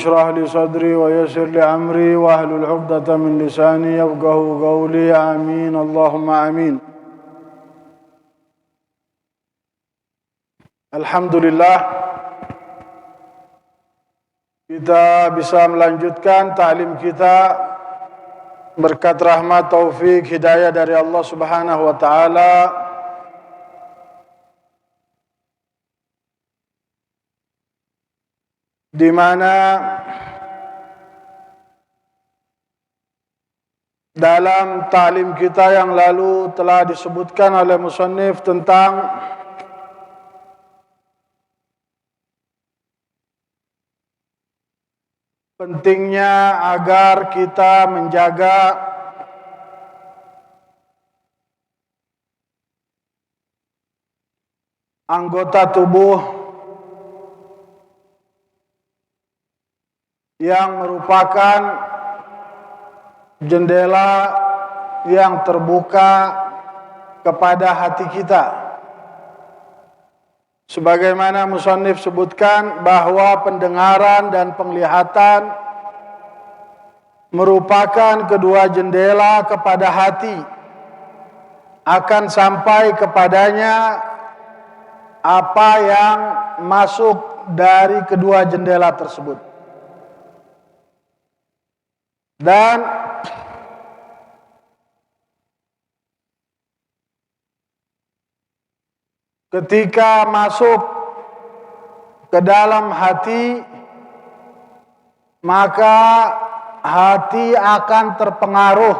اشرح لي صدري ويسر لي أمري واحلل عقدة من لساني يفقهوا قولي آمين اللهم آمين. Alhamdulillah kita bisa melanjutkan ta'lim kita berkat rahmat taufik hidayah dari Allah Subhanahu wa taala. Di mana dalam ta'lim kita yang lalu telah disebutkan oleh musannif tentang pentingnya agar kita menjaga anggota tubuh yang merupakan jendela yang terbuka kepada hati kita. Sebagaimana musannif sebutkan bahwa pendengaran dan penglihatan merupakan kedua jendela kepada hati, akan sampai kepadanya apa yang masuk dari kedua jendela tersebut. Dan ketika masuk ke dalam hati, maka hati akan terpengaruh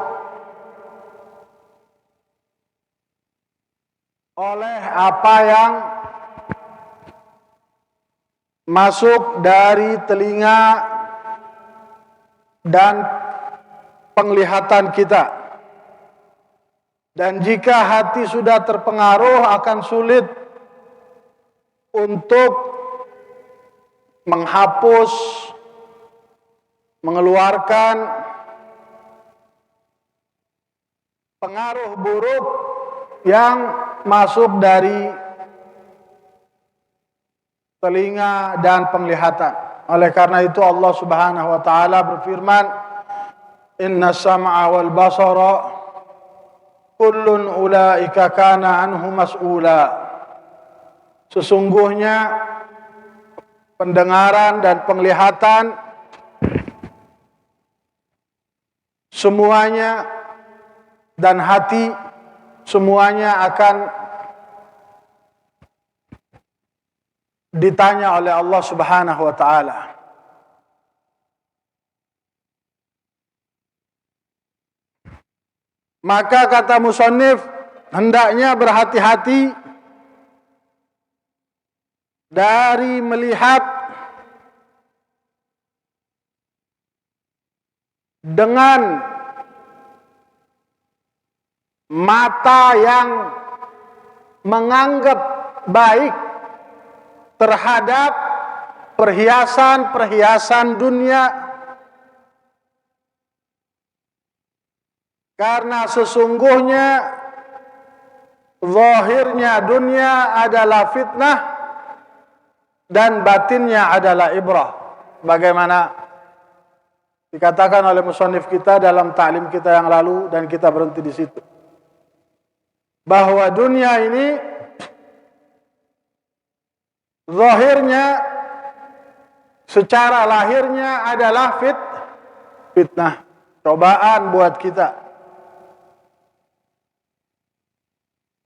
oleh apa yang masuk dari telinga dan penglihatan kita. Dan jika hati sudah terpengaruh, akan sulit untuk menghapus, mengeluarkan pengaruh buruk yang masuk dari telinga dan penglihatan. Oleh karena itu Allah Subhanahu wa taala berfirman, "Inna sam'a wal basara kullun ulaika kana anhu mas'ula." Sesungguhnya pendengaran dan penglihatan semuanya dan hati semuanya akan ditanya oleh Allah Subhanahu wa taala. Maka kata musannif, hendaknya berhati-hati dari melihat dengan mata yang menganggap baik terhadap perhiasan-perhiasan dunia, karena sesungguhnya zahirnya dunia adalah fitnah dan batinnya adalah ibrah. Bagaimana dikatakan oleh musannif kita dalam ta'lim kita yang lalu, dan kita berhenti di situ, bahwa dunia ini zahirnya secara lahirnya adalah fitnah, cobaan buat kita,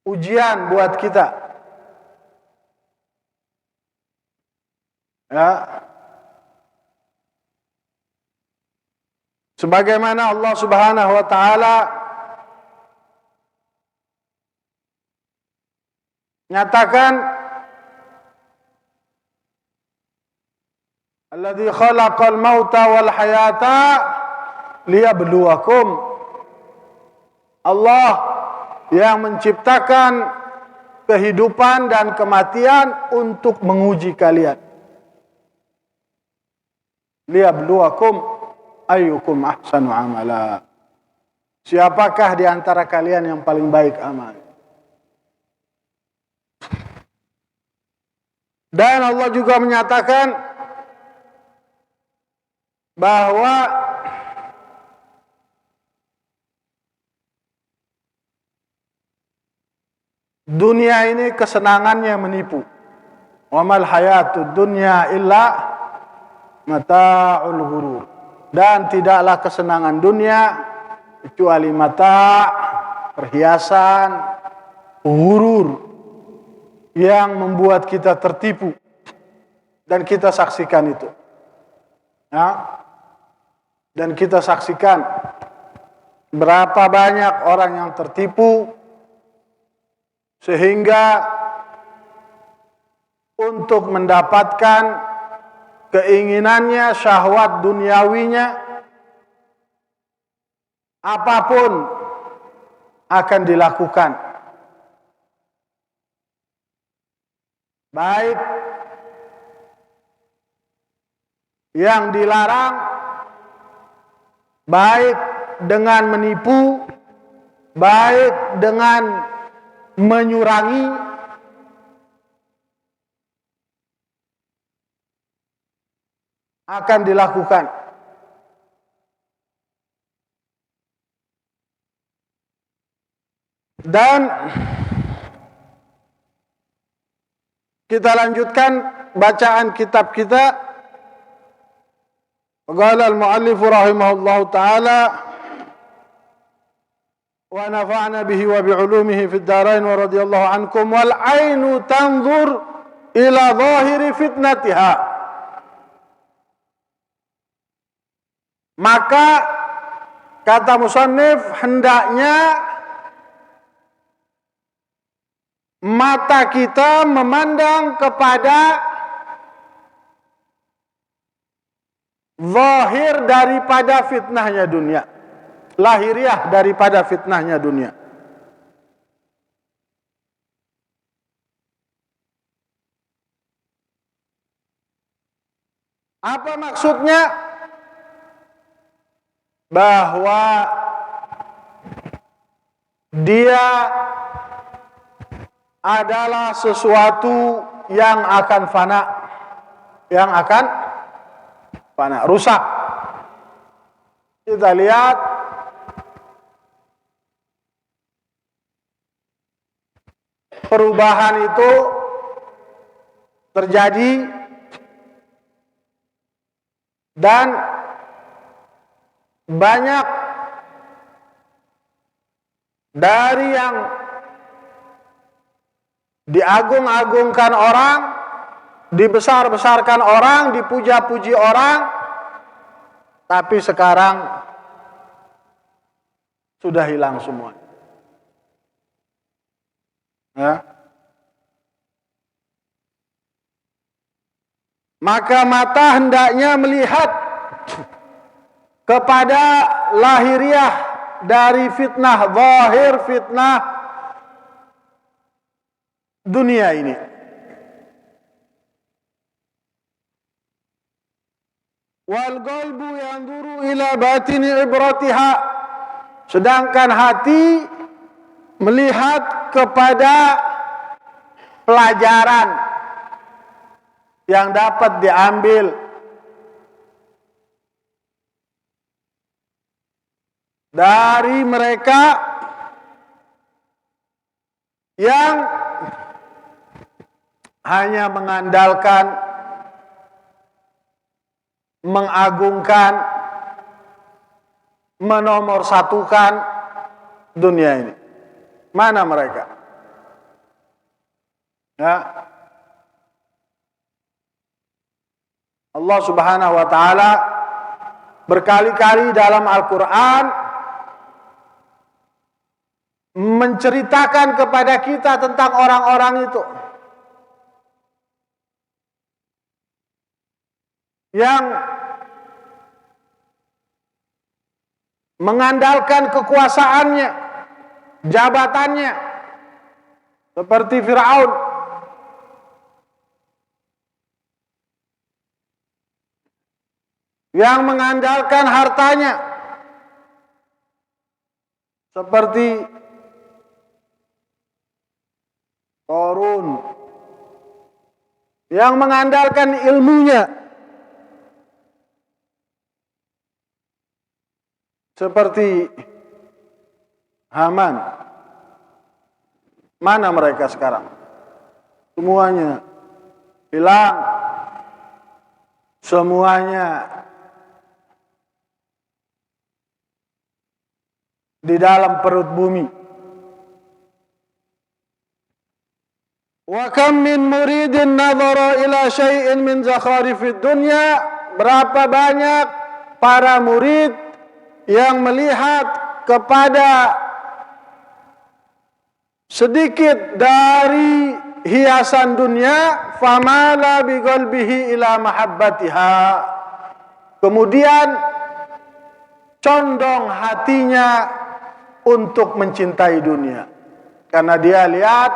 ujian buat kita. Ya. Sebagaimana Allah Subhanahu wa taala nyatakan, "Alladzi khalaqal mauta wal hayata liyabluwakum." Allah yang menciptakan kehidupan dan kematian untuk menguji kalian. Liyabluwakum ayyukum ahsanu amala. Siapakah di antara kalian yang paling baik amal? Dan Allah juga menyatakan, bahwa dunia ini kesenangannya menipu. Wa mal hayatud dunya illa mata'ul ghurur. Dan tidaklah kesenangan dunia kecuali mata, perhiasan, ghurur yang membuat kita tertipu. Dan kita saksikan itu. Ya. Dan kita saksikan berapa banyak orang yang tertipu sehingga untuk mendapatkan keinginannya, syahwat duniawinya, apapun akan dilakukan. Baik yang dilarang, baik dengan menipu, baik dengan menyurangi, akan dilakukan. Dan kita lanjutkan bacaan kitab kita. Qala al-muallif rahimahullahu taala wa nafa'na bihi wa bi'ulumihi fid dharain wa radhiyallahu ankum wal ainu tanzur ila zahiri fitnatiha. Maka kata musannif, hendaknya mata kita memandang kepada zahir daripada fitnahnya dunia, lahiriah daripada fitnahnya dunia. Apa maksudnya? Bahwa dia adalah sesuatu yang akan fana, rusak. Kita lihat perubahan itu terjadi dan banyak dari yang diagung-agungkan orang, dibesar-besarkan orang, dipuja-puji orang, tapi sekarang sudah hilang semua. Ya. Maka mata hendaknya melihat kepada lahiriah dari fitnah zahir, fitnah dunia ini. Wal qalbu yanzuru ila batini ibratiha, sedangkan hati melihat kepada pelajaran yang dapat diambil dari mereka yang hanya mengandalkan, mengagungkan, menomorsatukan dunia ini. Mana mereka? Ya. Allah Subhanahu wa taala berkali-kali dalam Al-Qur'an menceritakan kepada kita tentang orang-orang itu yang mengandalkan kekuasaannya, jabatannya, seperti Fir'aun, yang mengandalkan hartanya, seperti Qarun, yang mengandalkan ilmunya, seperti Haman. Mana mereka sekarang? Semuanya hilang. Semuanya di dalam perut bumi. Wa kam min muridin nadhara ila syai'in min zakharifid dunya. Berapa banyak para murid yang melihat kepada sedikit dari hiasan dunia, famala bi qalbihi ila mahabbatiha. Kemudian condong hatinya untuk mencintai dunia. Karena dia lihat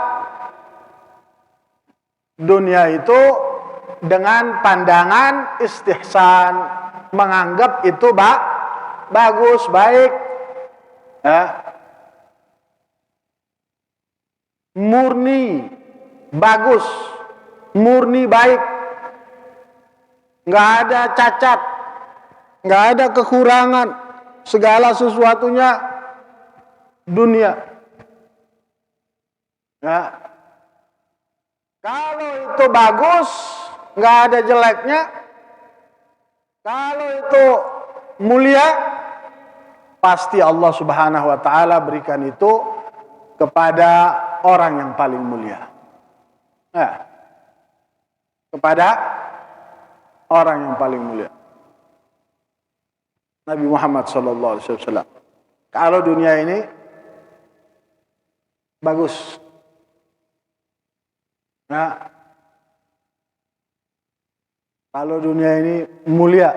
dunia itu dengan pandangan istihsan, menganggap itu bagus, baik, murni bagus, murni baik, nggak ada cacat, nggak ada kekurangan, segala sesuatunya dunia. Kalau itu bagus, nggak ada jeleknya. Kalau itu mulia, pasti Allah Subhanahu wa taala berikan itu kepada orang yang paling mulia. Kepada orang yang paling mulia. Nabi Muhammad sallallahu alaihi wasallam. Kalau dunia ini bagus, kalau dunia ini mulia,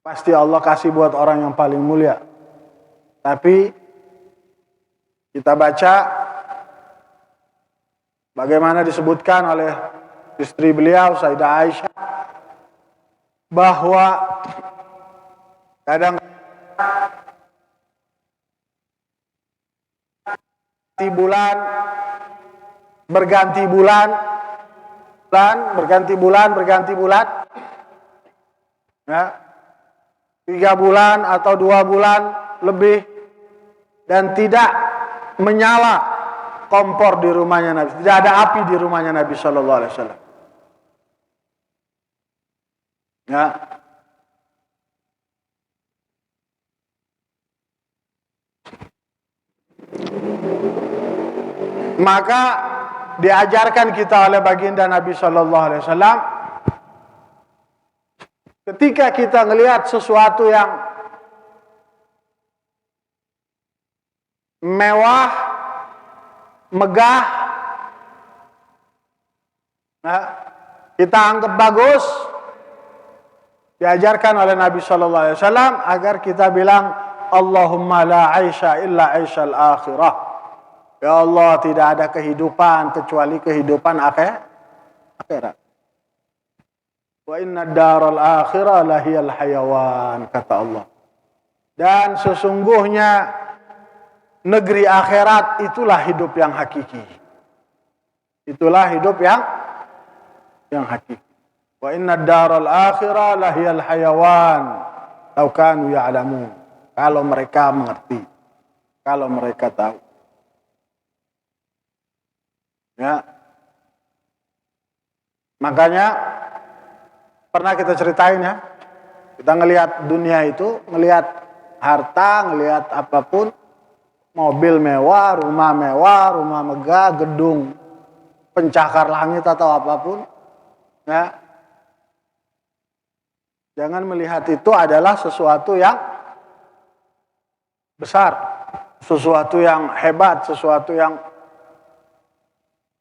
pasti Allah kasih buat orang yang paling mulia. Tapi kita baca bagaimana disebutkan oleh istri beliau Sayyidah Aisyah bahwa kadang berganti bulan, ya, 3 bulan atau 2 bulan lebih, dan tidak menyala kompor di rumahnya Nabi, tidak ada api di rumahnya Nabi Shallallahu Alaihi Wasallam. Ya. Maka diajarkan kita oleh baginda Nabi Shallallahu Alaihi Wasallam, ketika kita melihat sesuatu yang mewah, megah, kita anggap bagus, diajarkan oleh Nabi Shallallahu Alaihi Wasallam agar kita bilang, Allahumma la aisha illa aishal akhirah. Ya Allah, tidak ada kehidupan kecuali kehidupan akhirat. Wa inna daral akhirah lahiyal hayawan, kata Allah. Dan sesungguhnya negeri akhirat itulah hidup yang hakiki. Itulah hidup yang hakiki. Wa inna daral akhirah lahiyal hayawan law kanu ya'lamun. Kalau mereka mengerti, kalau mereka tahu. Ya. Makanya pernah kita ceritain ya, kita ngelihat dunia itu, ngelihat harta, ngelihat apapun, mobil mewah, rumah megah, gedung pencakar langit atau apapun, ya, jangan melihat itu adalah sesuatu yang besar, sesuatu yang hebat, sesuatu yang,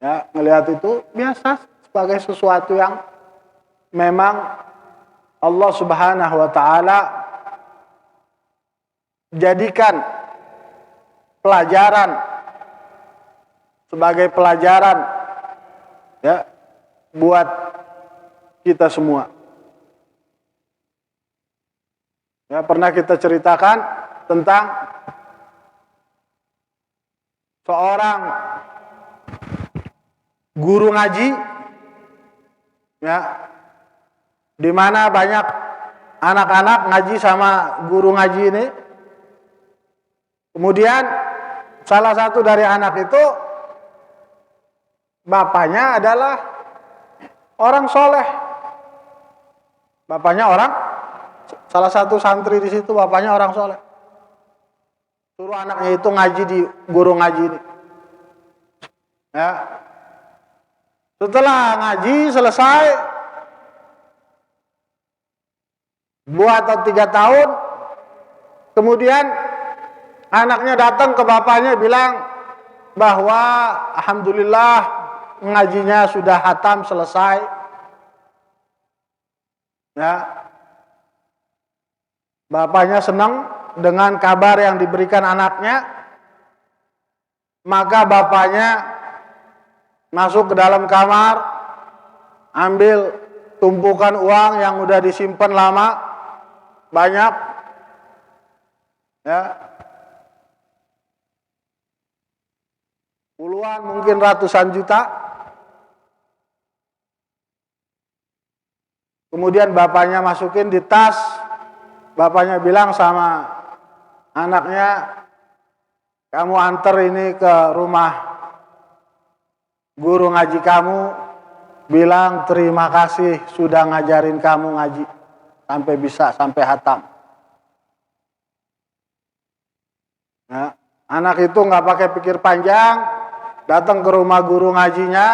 ya, melihat itu biasa sebagai sesuatu yang memang Allah Subhanahu wa taala jadikan pelajaran, sebagai pelajaran, ya, buat kita semua. Ya, pernah kita ceritakan tentang seorang guru ngaji, ya, di mana banyak anak-anak ngaji sama guru ngaji ini. Kemudian salah satu dari anak itu bapaknya adalah orang soleh. Bapaknya salah satu santri di situ bapaknya orang soleh. Suruh anaknya itu ngaji di guru ngaji ini. Ya. Setelah ngaji selesai 2 atau 3 tahun, kemudian anaknya datang ke bapaknya bilang bahwa alhamdulillah ngajinya sudah hatam selesai. Ya. Bapaknya senang dengan kabar yang diberikan anaknya, maka bapaknya masuk ke dalam kamar, ambil tumpukan uang yang udah disimpan lama, banyak, ya, puluhan mungkin ratusan juta. Kemudian bapaknya masukin di tas. Bapaknya bilang sama anaknya, kamu antar ini ke rumah guru ngaji kamu, bilang terima kasih sudah ngajarin kamu ngaji sampai bisa, sampai hatam. Nah, anak itu nggak pakai pikir panjang, datang ke rumah guru ngajinya,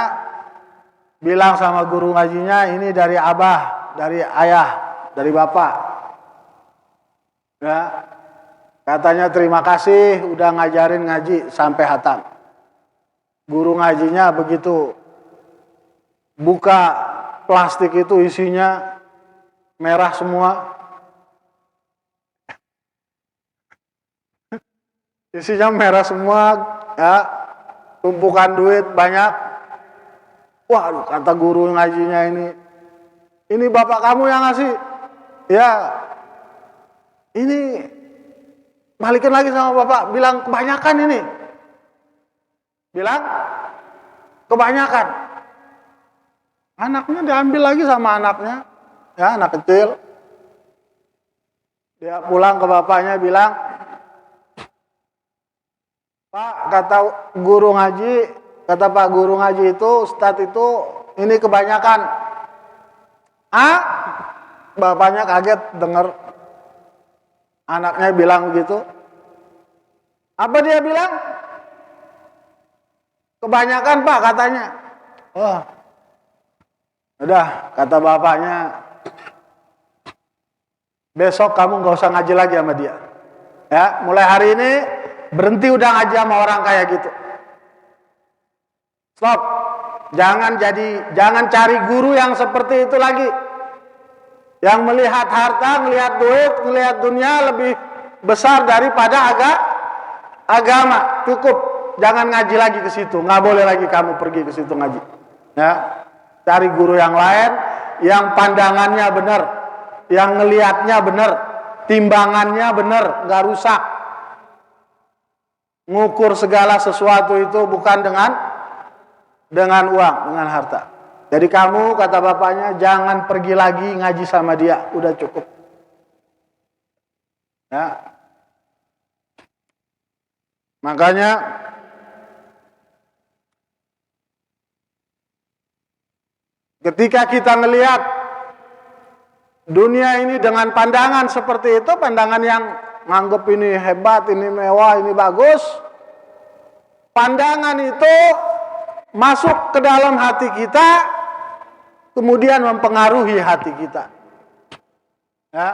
bilang sama guru ngajinya, ini dari abah, dari ayah, dari bapak. Ya, katanya terima kasih udah ngajarin ngaji sampai hatam. Guru ngajinya begitu buka plastik itu isinya merah semua. Isinya merah semua, ya, tumpukan duit banyak. Waduh, kata guru ngajinya ini bapak kamu yang ngasih. Ya, ini balikin lagi sama bapak, bilang kebanyakan ini. Bilang kebanyakan. Anaknya diambil lagi sama anaknya, ya, anak kecil. Dia pulang ke bapaknya bilang, Pak, kata guru ngaji, kata Pak guru ngaji itu, Ustadz itu, ini kebanyakan. Ah, bapaknya kaget dengar anaknya bilang begitu. Apa dia bilang? Kebanyakan Pak katanya. Wah, udah, kata bapaknya, besok kamu gak usah ngaji lagi sama dia. Ya, mulai hari ini berhenti udah ngaji sama orang kayak gitu. Stop. Jangan cari guru yang seperti itu lagi. Yang melihat harta, melihat duit, melihat dunia lebih besar daripada agama. Cukup, jangan ngaji lagi ke situ. Nggak boleh lagi kamu pergi ke situ ngaji. Ya, cari guru yang lain, yang pandangannya benar, yang ngelihatnya benar, timbangannya benar, nggak rusak. Ngukur segala sesuatu itu bukan dengan uang, dengan harta. Jadi kamu, kata bapaknya, jangan pergi lagi ngaji sama dia, udah cukup. Ya. Makanya ketika kita melihat dunia ini dengan pandangan seperti itu, pandangan yang nganggep ini hebat, ini mewah, ini bagus, pandangan itu masuk ke dalam hati kita, kemudian mempengaruhi hati kita. Ya.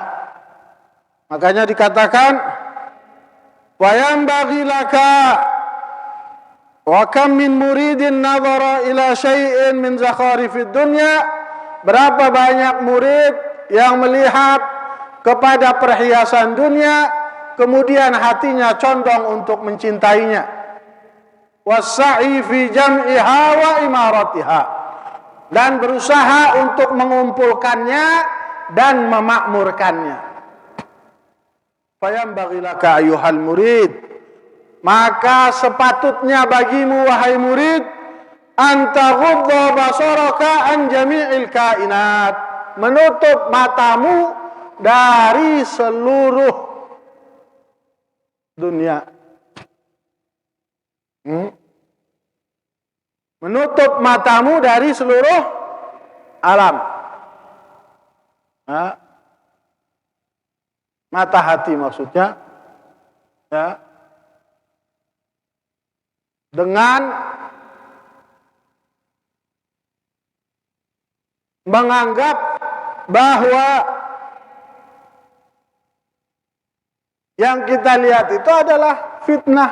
Makanya dikatakan, wa yanbaghi laka wa kam min muridin nadhara ila syai'in min zakharifid dunya. Berapa banyak murid yang melihat kepada perhiasan dunia, kemudian hatinya condong untuk mencintainya. Wassa'i fi jam'iha wa imaratiha, dan berusaha untuk mengumpulkannya dan memakmurkannya. Fayambaghi laka ayyuhal murid, maka sepatutnya bagimu wahai murid, anta ghudda basaraka an jami'il kainat, menutup matamu, dari seluruh dunia. Menutup matamu dari seluruh alam. Mata hati maksudnya. Ya. Dengan menganggap bahwa yang kita lihat itu adalah fitnah,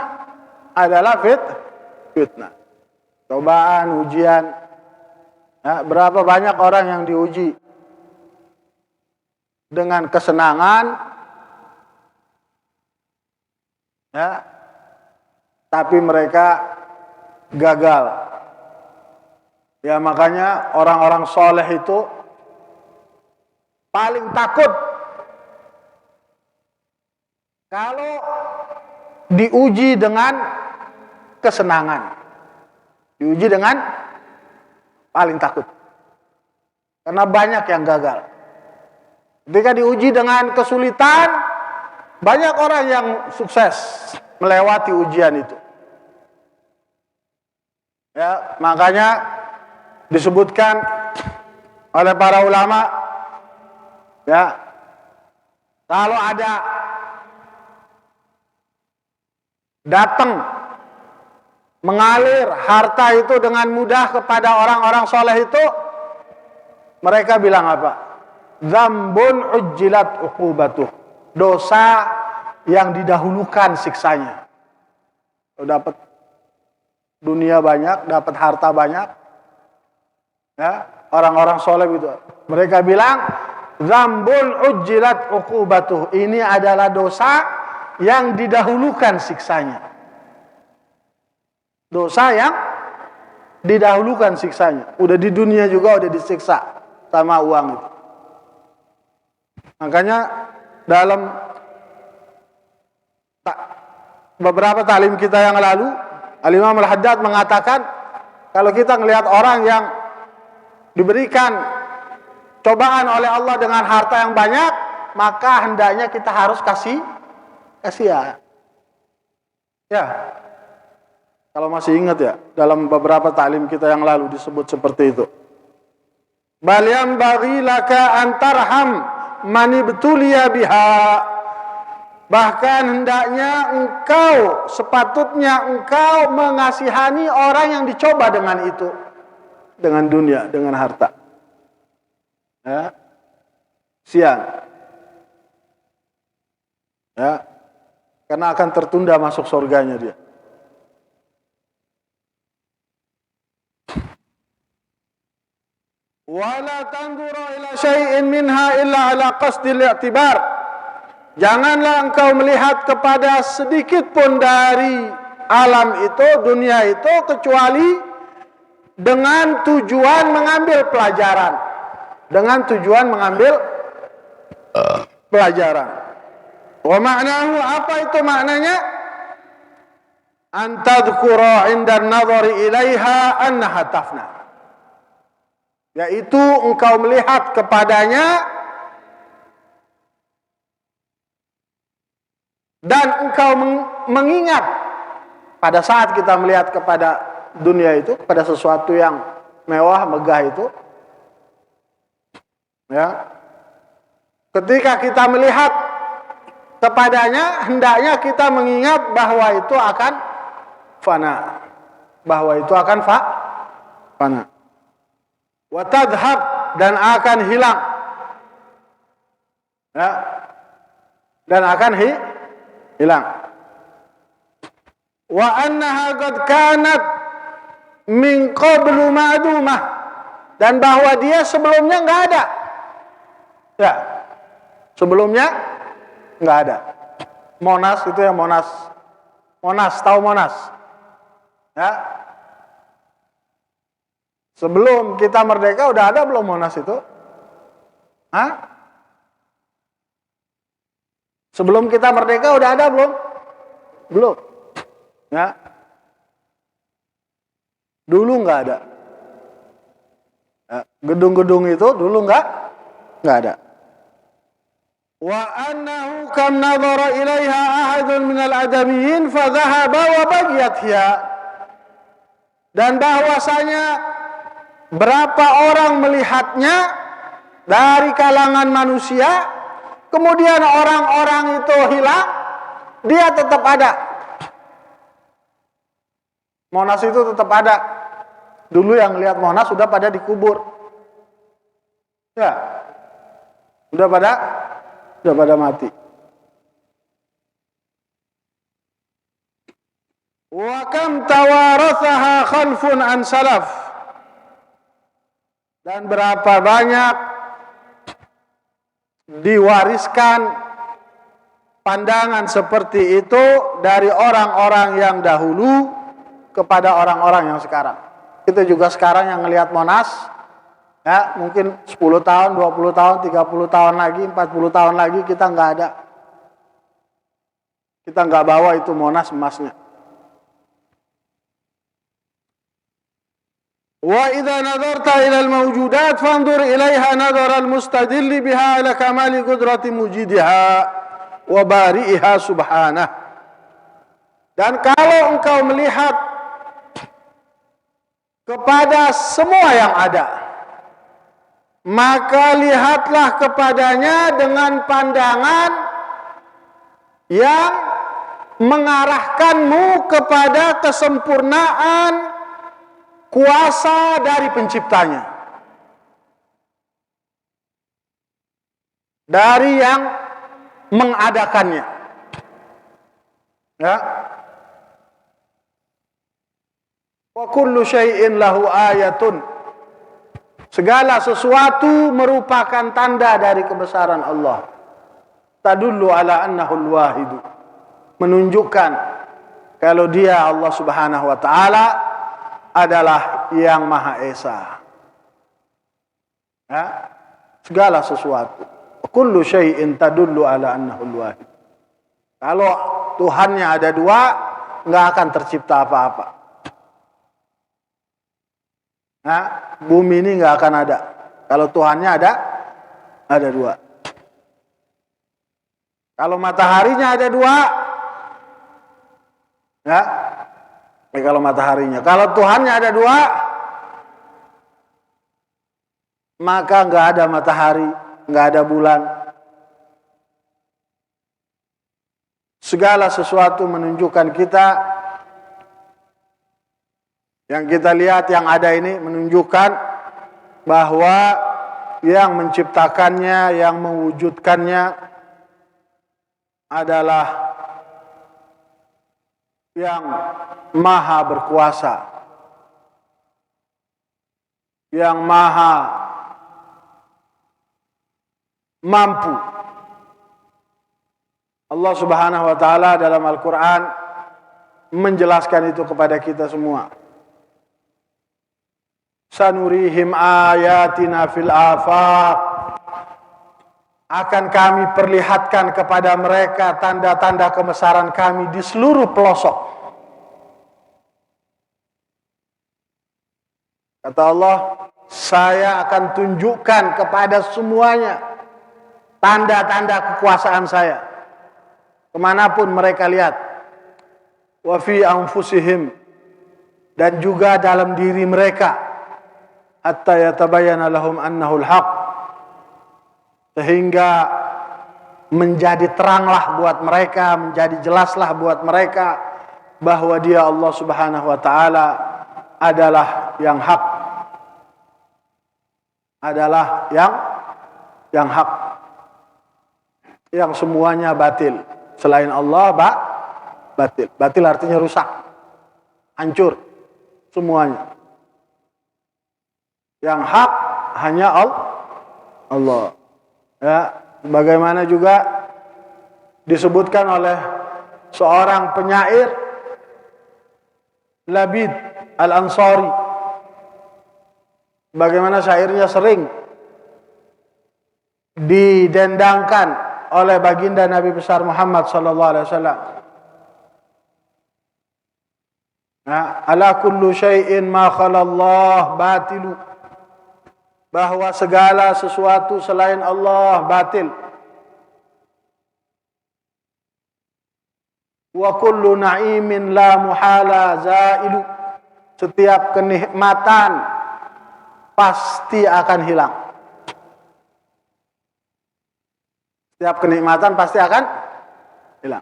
fitnah, cobaan, ujian. Ya, berapa banyak orang yang diuji dengan kesenangan, ya, tapi mereka gagal. Ya, makanya orang-orang soleh itu paling takut kalau diuji dengan kesenangan. Diuji dengan paling takut. Karena banyak yang gagal. Ketika diuji dengan kesulitan, banyak orang yang sukses melewati ujian itu. Ya, makanya disebutkan oleh para ulama, ya, kalau ada datang mengalir harta itu dengan mudah kepada orang-orang soleh itu, mereka bilang apa? Dzambun ujjilat uqubatuh. Dosa yang didahulukan siksanya. Dapat dunia banyak, dapat harta banyak. Ya, orang-orang soleh gitu. Mereka bilang, dzambun ujjilat uqubatuh. Ini adalah dosa yang didahulukan siksanya. Dosa yang didahulukan siksanya. Udah di dunia juga udah disiksa sama uang itu. Makanya dalam beberapa taklim kita yang lalu, Al-Imam Al-Haddad mengatakan, kalau kita melihat orang yang diberikan cobaan oleh Allah dengan harta yang banyak, maka hendaknya kita harus kasih ya. Kalau masih ingat ya, dalam beberapa taklim kita yang lalu disebut seperti itu. Bal yanbaghi laka an tarham man ibtuliya biha. Bahkan hendaknya sepatutnya engkau mengasihani orang yang dicoba dengan itu, dengan dunia, dengan harta. Ya. Sian. Ya. Karena akan tertunda masuk surganya dia. Wala tanzura ila syai'in minha illa ala qasdil i'tibar. Janganlah engkau melihat kepada sedikit pun dari alam itu, dunia itu, kecuali dengan tujuan mengambil pelajaran. Dengan tujuan mengambil pelajaran. Wa ma'nahu, apa itu maknanya? An tadhkura 'inda an-nadhari ilaiha annaha tafna. Yaitu engkau melihat kepadanya dan engkau mengingat pada saat kita melihat kepada dunia itu, pada sesuatu yang mewah, megah itu, ya, ketika kita melihat kepadanya, hendaknya kita mengingat bahwa itu akan fana, bahwa itu akan fana, wa tadhhab, dan akan hilang, ya, dan akan hilang. Wa annaha qad kanat min qablu ma'dumah, dan bahwa dia sebelumnya enggak ada. Ya. Sebelumnya enggak ada. Monas itu ya, Monas. Monas, tahu Monas? Ya. Sebelum kita merdeka udah ada belum Monas itu? Hah? Sebelum kita merdeka udah ada belum? Belum. Ya. Dulu nggak ada. Ya. Gedung-gedung itu dulu nggak ada. wa annahu kam nadhara ilaiha ahadun minal adamiyyin fa dhahaba wa bagiyat hiya, dan bahwasanya berapa orang melihatnya dari kalangan manusia, kemudian orang-orang itu hilang, dia tetap ada. Monas itu tetap ada. Dulu yang lihat Monas sudah pada dikubur. Ya. Sudah pada mati. Wa kam tawarathaha khalfun an salaf. Dan berapa banyak diwariskan pandangan seperti itu dari orang-orang yang dahulu kepada orang-orang yang sekarang. Kita juga sekarang yang ngelihat Monas, ya, mungkin 10 tahun, 20 tahun, 30 tahun lagi, 40 tahun lagi kita nggak ada. Kita nggak bawa itu Monas emasnya. Wa idza nadarta ila al-mawjudat fanzur ilaiha nadhara al-mustadil biha ala kamali qudrati mujidiha wa bari'iha subhanah. Dan kalau engkau melihat kepada semua yang ada, maka lihatlah kepadanya dengan pandangan yang mengarahkanmu kepada kesempurnaan kuasa dari penciptanya, dari yang mengadakannya. Ya. Wa kullu syai'in lahu ayatun. Segala sesuatu merupakan tanda dari kebesaran Allah. Tadullu ala annahul wahidu. Menunjukkan kalau dia Allah Subhanahu wa taala adalah yang Maha Esa. Ya. Segala sesuatu. Kullu syai'in tadullu ala annahul wahid. Kalau Tuhannya ada dua, nggak akan tercipta apa-apa. Nah, bumi ini nggak akan ada. Kalau Tuhannya ada dua. Kalau mataharinya ada dua, ya. Kalau mataharinya, kalau Tuhannya ada dua, maka nggak ada matahari, nggak ada bulan. Segala sesuatu menunjukkan kita, yang kita lihat yang ada ini menunjukkan bahwa yang menciptakannya, yang mewujudkannya adalah yang maha berkuasa, yang maha mampu. Allah Subhanahu wa taala dalam Al-Qur'an menjelaskan itu kepada kita semua. Sanurihim ayatina fil afaq. Akan kami perlihatkan kepada mereka tanda-tanda kebesaran kami di seluruh pelosok. Kata Allah, saya akan tunjukkan kepada semuanya tanda-tanda kekuasaan saya. Kemanapun mereka lihat. Wa fi anfusihim. Dan juga dalam diri mereka. Hatta yatabayyana lahum annahul haq. Sehingga menjadi teranglah buat mereka, menjadi jelaslah buat mereka bahwa dia Allah Subhanahu wa taala adalah yang hak. Adalah yang hak. Yang semuanya batil. Selain Allah batil. Batil artinya rusak. Hancur semuanya. Yang hak hanya Allah. Ya, bagaimana juga disebutkan oleh seorang penyair Labid Al-Ansari. Bagaimana syairnya sering didendangkan oleh baginda Nabi besar Muhammad sallallahu alaihi wasallam. Ala kullu syai'in ma khalallah batilu. Bahwa segala sesuatu selain Allah batil. Wa kullu na'imin la muhala zailu. Setiap kenikmatan pasti akan hilang. Setiap kenikmatan pasti akan hilang.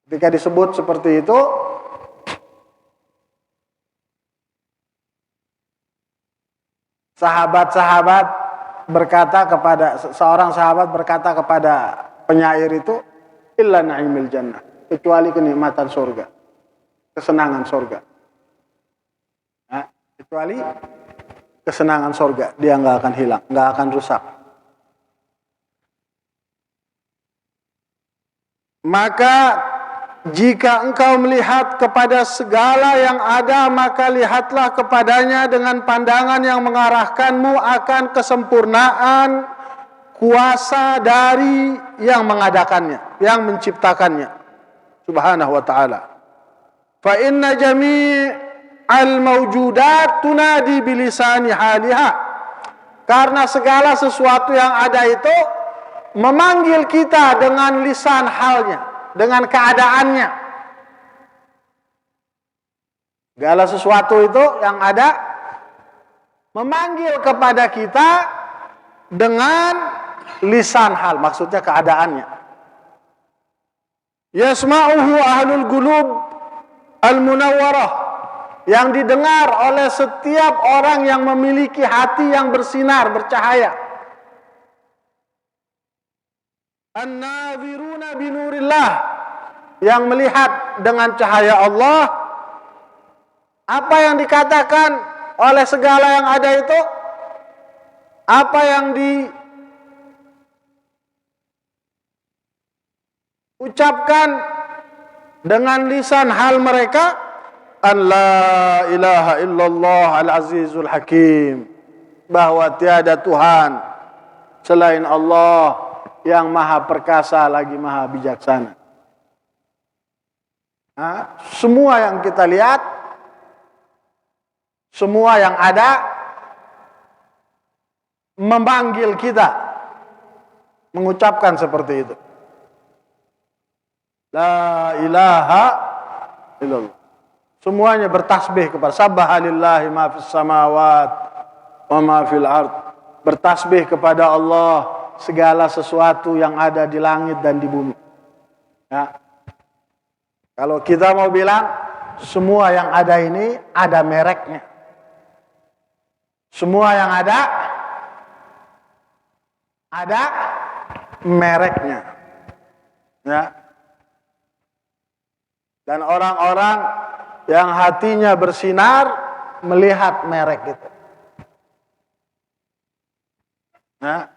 Ketika disebut seperti itu, seorang sahabat berkata kepada penyair itu, illa na'imil jannah, kecuali kenikmatan surga, kesenangan surga. Nah, kecuali kesenangan surga, dia nggak akan hilang, nggak akan rusak. Maka jika engkau melihat kepada segala yang ada, maka lihatlah kepadanya dengan pandangan yang mengarahkanmu akan kesempurnaan kuasa dari yang mengadakannya, yang menciptakannya, subhanahu wa ta'ala. Fa inna jami'al mawjudat tunadi bilisani haliha. Karena segala sesuatu yang ada itu memanggil kita dengan lisan halnya, dengan keadaannya. Segala sesuatu itu yang ada memanggil kepada kita dengan lisan hal, maksudnya keadaannya. Yasma'uhu ahlul qulub al-munawwarah, yang didengar oleh setiap orang yang memiliki hati yang bersinar, bercahaya. An-nadhiruna binurillah, yang melihat dengan cahaya Allah. Apa yang dikatakan oleh segala yang ada itu, apa yang diucapkan dengan lisan hal mereka, an la ilaha illallah al-azizul hakim, bahwa tiada Tuhan selain Allah yang maha perkasa lagi maha bijaksana. Nah, semua yang kita lihat, semua yang ada memanggil kita mengucapkan seperti itu. La ilaha illallah. Semuanya bertasbih kepada Subhanallahi ma fis samawat wa ma fil ard. Bertasbih kepada Allah segala sesuatu yang ada di langit dan di bumi. Ya. Kalau kita mau bilang semua yang ada ini ada mereknya. Semua yang ada mereknya. Ya. Dan orang-orang yang hatinya bersinar melihat merek itu. Nah,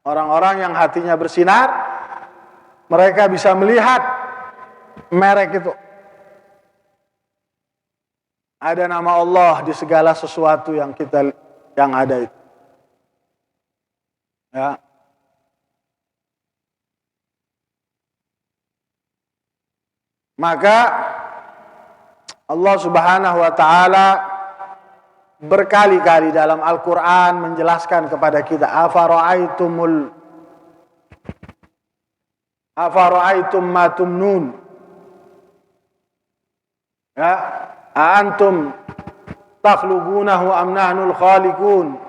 orang-orang yang hatinya bersinar, mereka bisa melihat merek itu. Ada nama Allah di segala sesuatu yang ada itu. Ya. Maka Allah Subhanahu wa ta'ala berkali-kali dalam Al-Quran menjelaskan kepada kita, afara'aitum ma tumnun, ya, antum takhluqunahu am nahnul khaliqun.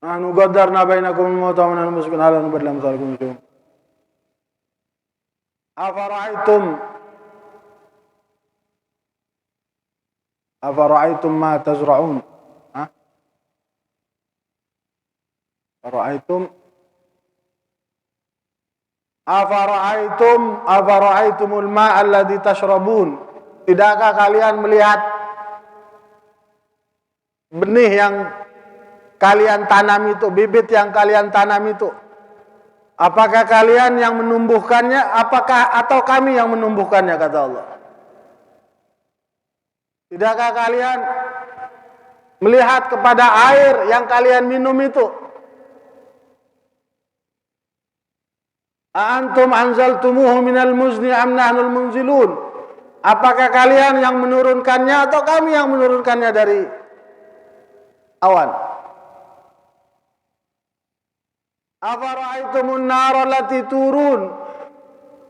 Nahnu qaddarna bainakum al-mauta wa nahnu muslimun ala nubadil amsalakum syum. Afara'aitum ma tazra'un. Afara'aitumul ma'a alladhi tashrabun. Tidakkah kalian melihat benih yang kalian tanam itu, bibit yang kalian tanam itu? Apakah kalian yang menumbuhkannya, atau kami yang menumbuhkannya, kata Allah. Tidakkah kalian melihat kepada air yang kalian minum itu? Antum anzaltumuhu minal muzni am nahnul munzilun. Apakah kalian yang menurunkannya atau kami yang menurunkannya dari awan? Afara'aitumun nar allati turun?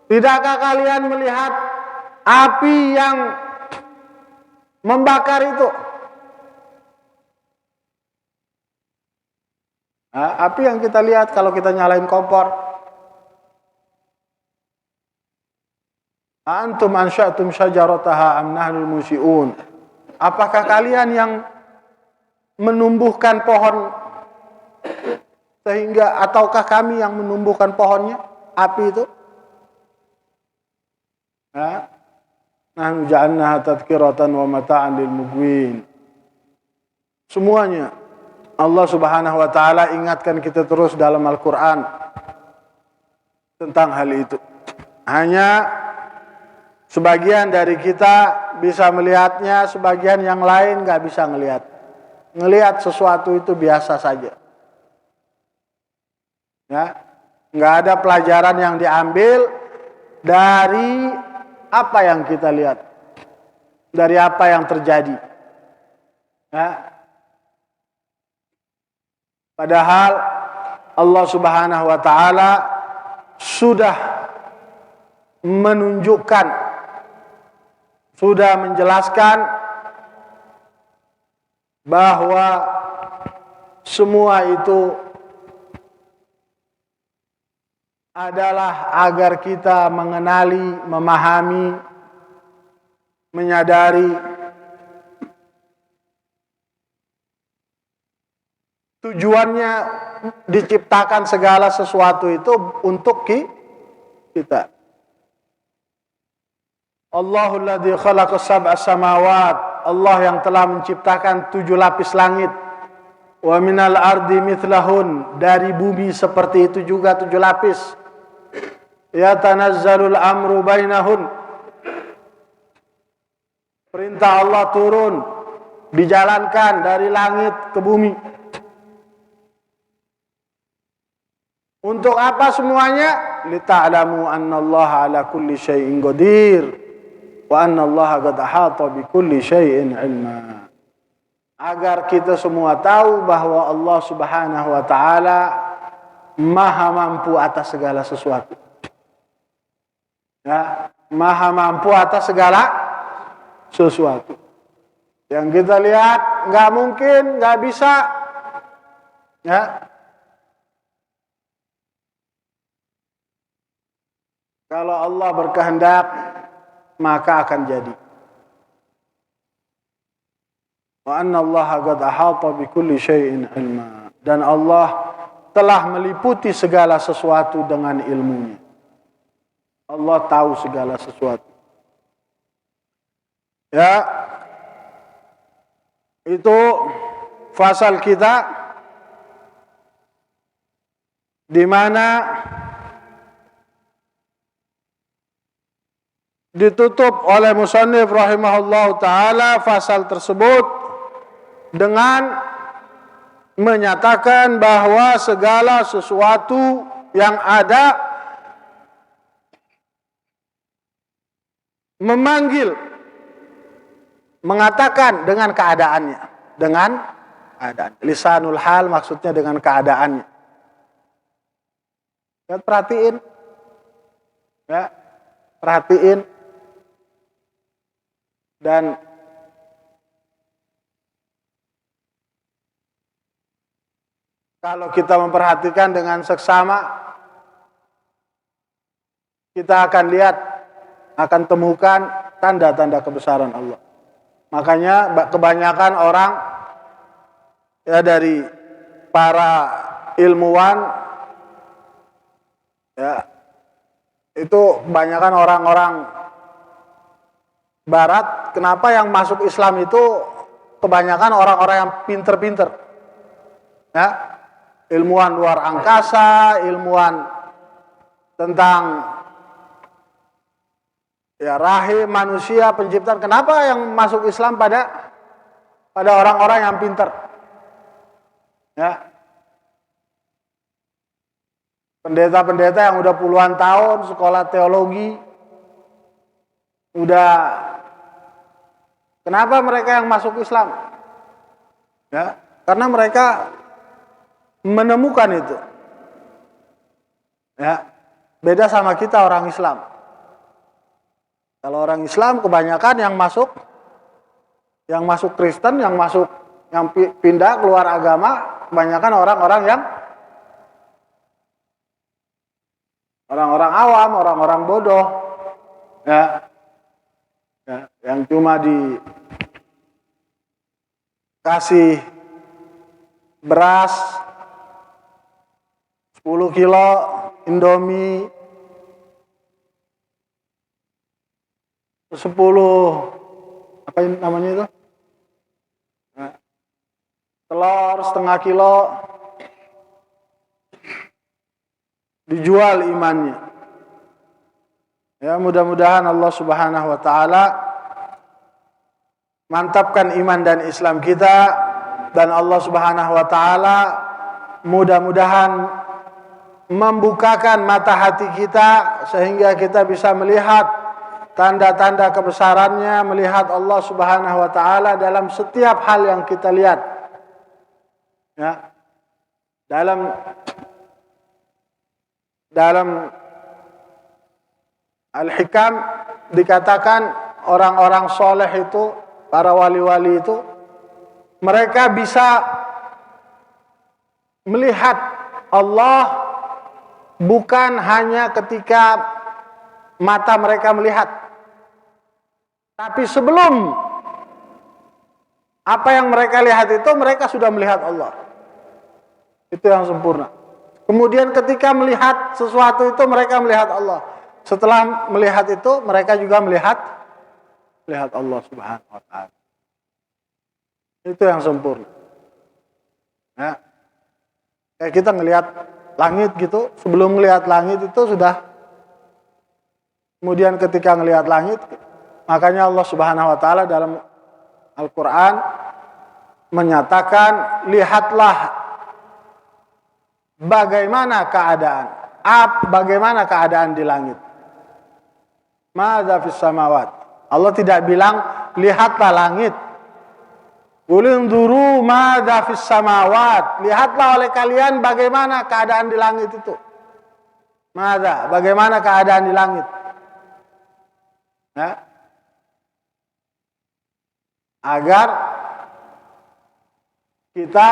Tidakkah kalian melihat api yang membakar itu? Nah, api yang kita lihat kalau kita nyalain kompor. Antum ansya'tum syajarataha am nahnul musyi'un? Apakah kalian yang menumbuhkan pohon sehingga, ataukah kami yang menumbuhkan pohonnya, api itu? Nahnu ja'alnaha tadhkiratan wa mata'an lil muqwin. Semuanya Allah Subhanahu wa taala ingatkan kita terus dalam Al-Qur'an tentang hal itu. Hanya sebagian dari kita bisa melihatnya, sebagian yang lain nggak bisa ngelihat. Ngelihat sesuatu itu biasa saja. Ya, nggak ada pelajaran yang diambil dari apa yang kita lihat, dari apa yang terjadi. Ya. Padahal Allah Subhanahu wa taala sudah menunjukkan, sudah menjelaskan bahwa semua itu adalah agar kita mengenali, memahami, menyadari tujuannya diciptakan segala sesuatu itu untuk kita. Allahul ladzi khalaqas sab'a samawat, Allah yang telah menciptakan 7 lapis langit. Wa minal ardi mithlahun, dari bumi seperti itu juga 7 lapis. Ya tanazzalul amru bainahun, perintah Allah turun, dijalankan dari langit ke bumi. Untuk apa semuanya? Lita'lamu annallaha ala kulli syai'in qadir wa annallaha qad ahata bi kulli syai'in ilma. Agar kita semua tahu bahwa Allah Subhanahu wa taala maha mampu atas segala sesuatu. Ya, maha mampu atas segala sesuatu. Yang kita lihat nggak mungkin, nggak bisa. Ya. Kalau Allah berkehendak, maka akan jadi. Wa anna Allaha qad ahata bi kulli syai'in ilma. Dan Allah telah meliputi segala sesuatu dengan ilmunya. Allah tahu segala sesuatu. Ya. Itu fasal kita di mana ditutup oleh musannif rahimahullah taala fasal tersebut dengan menyatakan bahwa segala sesuatu yang ada memanggil, mengatakan dengan keadaannya, dengan keadaan. Lisanul hal maksudnya dengan keadaannya. Ya, perhatiin, ya, perhatiin, dan kalau kita memperhatikan dengan seksama, kita akan lihat, akan temukan tanda-tanda kebesaran Allah. Makanya kebanyakan orang ya dari para ilmuwan ya itu kebanyakan orang-orang barat, kenapa yang masuk Islam itu kebanyakan orang-orang yang pinter-pinter. Ya, ilmuwan luar angkasa, ilmuwan tentang ya rahim manusia, penciptaan. Kenapa yang masuk Islam pada orang-orang yang pintar? Ya. Pendeta-pendeta yang udah puluhan tahun sekolah teologi, kenapa mereka yang masuk Islam? Ya, karena mereka menemukan itu. Ya. Beda sama kita orang Islam. Kalau orang Islam kebanyakan yang masuk Kristen, yang pindah keluar agama, kebanyakan orang-orang awam, orang-orang bodoh, ya, yang cuma dikasih beras 10 kilo, Indomie 10, apa ini namanya itu? Telur setengah kilo, dijual imannya. Ya, mudah-mudahan Allah Subhanahu wa taala mantapkan iman dan Islam kita, dan Allah Subhanahu wa taala mudah-mudahan membukakan mata hati kita sehingga kita bisa melihat tanda-tanda kebesarannya, melihat Allah Subhanahu wa taala dalam setiap hal yang kita lihat. Ya. Dalam Al-Hikam dikatakan orang-orang soleh itu, para wali-wali itu, mereka bisa melihat Allah bukan hanya ketika mata mereka melihat, tapi sebelum apa yang mereka lihat itu, mereka sudah melihat Allah. Itu yang sempurna. Kemudian ketika melihat sesuatu itu, mereka melihat Allah. Setelah melihat itu, mereka juga melihat Allah Subhanahu wa taala. Itu yang sempurna. Ya. Kayak kita ngelihat langit gitu, sebelum melihat langit itu sudah, kemudian ketika ngelihat langit, makanya Allah Subhanahu wa taala dalam Al-Qur'an menyatakan, lihatlah bagaimana keadaan di langit. Madza fis samawat. Allah tidak bilang lihatlah langit. Ulunduru madza fis samawat. Lihatlah oleh kalian bagaimana keadaan di langit itu. Madza, bagaimana keadaan di langit. Ya. Agar kita